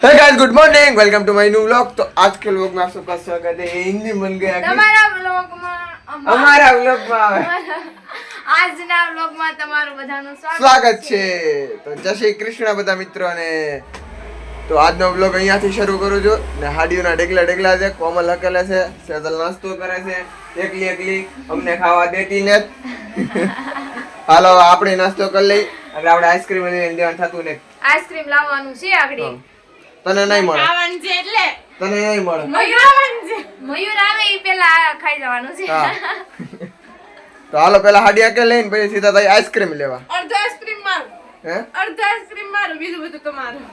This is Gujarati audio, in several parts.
Hey guys good morning welcome to my new vlog. तो आज के व्लॉग में आप सबका स्वागत है। हिंदी बन गया તમારા વ્લોગમાં हमारा व्लॉग में આજના વ્લોગમાં તમારું બધાનું સ્વાગત છે। તો જય શ્રી કૃષ્ણ બધા મિત્રોને। તો આજનો વ્લોગ અહીંયાથી શરૂ કરું છું ને હાડીઓના ઢેગલા છે। કોમલ હકેલે છે, સેજલ નાસ્તો કરે છે એકલી અમને ખાવા દેતી ને। હાલો આપણે નાસ્તો કરી લઈ એટલે આપણે આઈસ્ક્રીમ લઈને દેવાનું થતું ને। આઈસ્ક્રીમ લાવવાનું છે આગળ તને નહીં મળે, ખાવાનું છે એટલે તને નહીં મળે। મયુર આવે ઈ પેલા ખાઈ જવાનું છે। તો હાલો પેલા હાડિયા કે લઈને પછી સીધા થઈ આઈસ્ક્રીમ લેવા। અડધો આઈસ્ક્રીમ મારું, હે અડધો આઈસ્ક્રીમ મારું, બીજું બધું તમારું।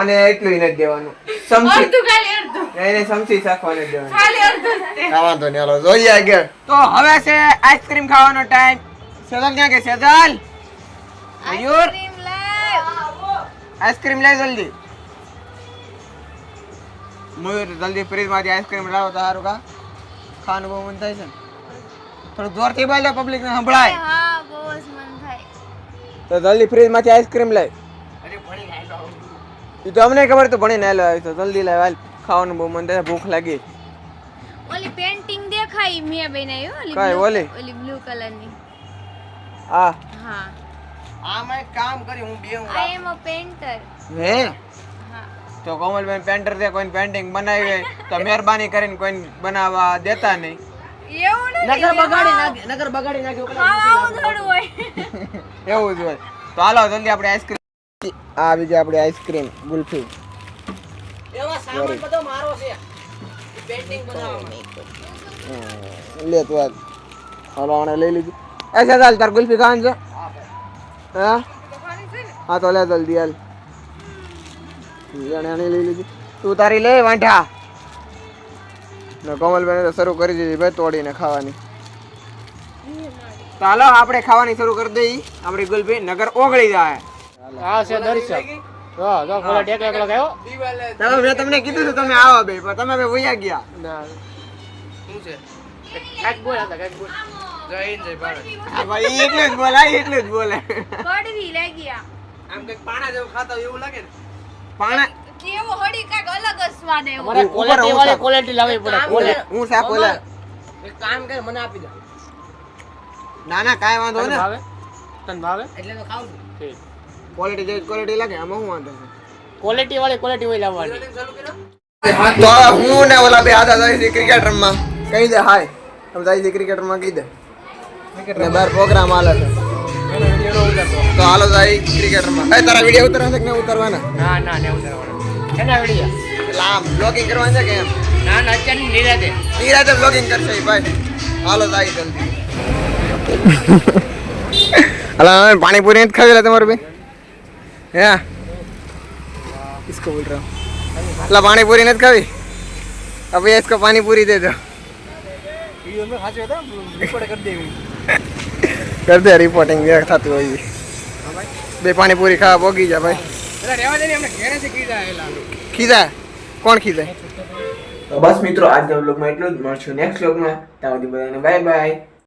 અને એટલું નથી દેવાનું, સમસી અડધું ખાલી અડધું, એને સમસી શાખવાને દેવાનું, ખાલી અડધું જ તે। આ વાંધો નહીં, હાલો જોઈએ આગળ। તો હવે છે આઈસ્ક્રીમ ખાવાનો ટાઈમ। સેજલ ક્યાં કે સેજલ? મયુર આઈસ્ક્રીમ લાવ, આઈસ્ક્રીમ લે જલ્દી। મયુર જલ્દી ફ્રીજ માંથી આઈસ્ક્રીમ લાવો તો સારું। કા ખાવાનું બહુ મન થાય છે ને, થોડું જોરથી બોલ પબ્લિક ને સંભળાય। હા બહુ જ મન થાય। તો જલ્દી ફ્રીજ માંથી આઈસ્ક્રીમ લઈ। ઈ તો અમને ખબર તો ભણી ના લાવી તો જલ્દી લાવ, હાલ ખાવાનું બહુ મન થાય, ભૂખ લાગી। ઓલી પેન્ટિંગ દેખાઈ મે બનાવી હો, કઈ ઓલી? ઓલી બ્લુ કલરની। આ હા આમાં એક કામ કરી હું બે હું આઈ એમ અ પેન્ટર। હે હા તો કોમલબેન પેન્ટર છે, કોઈ પેન્ટિંગ બનાવી હોય તો મહેરબાની કરીને કોઈ બનાવવા દેતા નહીં। એવું નથી, નગર બગાડી નાખી ખાવાનું થોડું હોય। એવું જ હોય। તો હાલો જલ્દી આપણે આઈસ્ક્રીમ, આ બીજી આપણી આઈસ્ક્રીમ ગુલ્ફી એવા સામાન બધો મારો છે પેન્ટિંગ બનાવવામાં। લે તું આજ હાલો આને લઈ લીધી। એ સેજલ તાર ગુલ્ફી ખાવાનું છે? હા હા તો લે જલ્દી હાલ, એને લઈ લીધી। તું તારી લે વાંઢા ને કોમલબેન તો શરૂ કરી દીધી ભાઈ તોડીને ખાવાની। તો હાલો આપણે ખાવાની શરૂ કરી દઈ આપણી ગુલ્ફી, નગર ઓગળી જાય। આ છે દર્શક જો જો કોલા ટેક એકલો ગયો મેં તમને કીધું હતું તમે આવો બે, પણ તમે બે વયા ગયા। શું છે કાક બોલ હતા કાક બોલ જય હિન્દ જય ભારત। આ ભાઈ એટલે જ બોલે, એટલે જ બોલે। કડવી લાગી આ, આમ કઈક પાણા જેવું ખાતા હોય એવું લાગે ને પાણા કેવો હડી કાક અલગ જ સ્વાદ આવ્યો। અમારે ક્વોલિટી વાળી ક્વોલિટી લાવવી પડે ક્વોલિટી। હું શાક બોલે એક કામ કર મને આપી દે ના ના કાંઈ વાંધો તને ને, ભાવે તને ભાવે એટલે તો ખાવ છું ઠીક ક્વોલિટી જે ક્વોલિટી લાગે આમાં હું વાંધો છે। ક્વોલિટી વાળી ક્વોલિટી હોય લાવવાની। તો હું ને ઓલા બે હાથા જાય છે ક્રિકેટ રમવા, કહી દે હાય હવે જાય છે ક્રિકેટ રમવા કહી દે ને બહાર પ્રોગ્રામ હાલે છે તો હાલો જાય ક્રિકેટ રમવા। એ તારા વિડીયો ઉતરવા છે કે ના ઉતરવાના? ના ના ને ઉતરવાના એના વિડિયા એટલે આમ બ્લોગિંગ કરવાનું છે કે એમ? ના ના અત્યારે નિરાતે નિરાતે બ્લોગિંગ કરશે ઈ ભાઈ। હાલો જાય જલ્દી। હાલો પાણીપુરી નથી ખાવી તમારું ભાઈ? હે इसको बोल रहा हूँ ला पानी पूरी नहीं खावी, अब ये इसको पानी पूरी दे दो। वीडियो में खाते होता रिपोर्ट कर देवी कर दे रिपोर्टिंग ये खाती हुई बे पानी पूरी खा पोगी जा भाई। એટલે રહેવા દે ને આપણે ઘરે થી કીધા એલા खीदा कौन खीदा? तो बस मित्रों आज व्लॉग में એટલું જ, મળશું નેક્સ્ટ વ્લોગ માં। ત્યાં સુધી બધાને બાય બાય।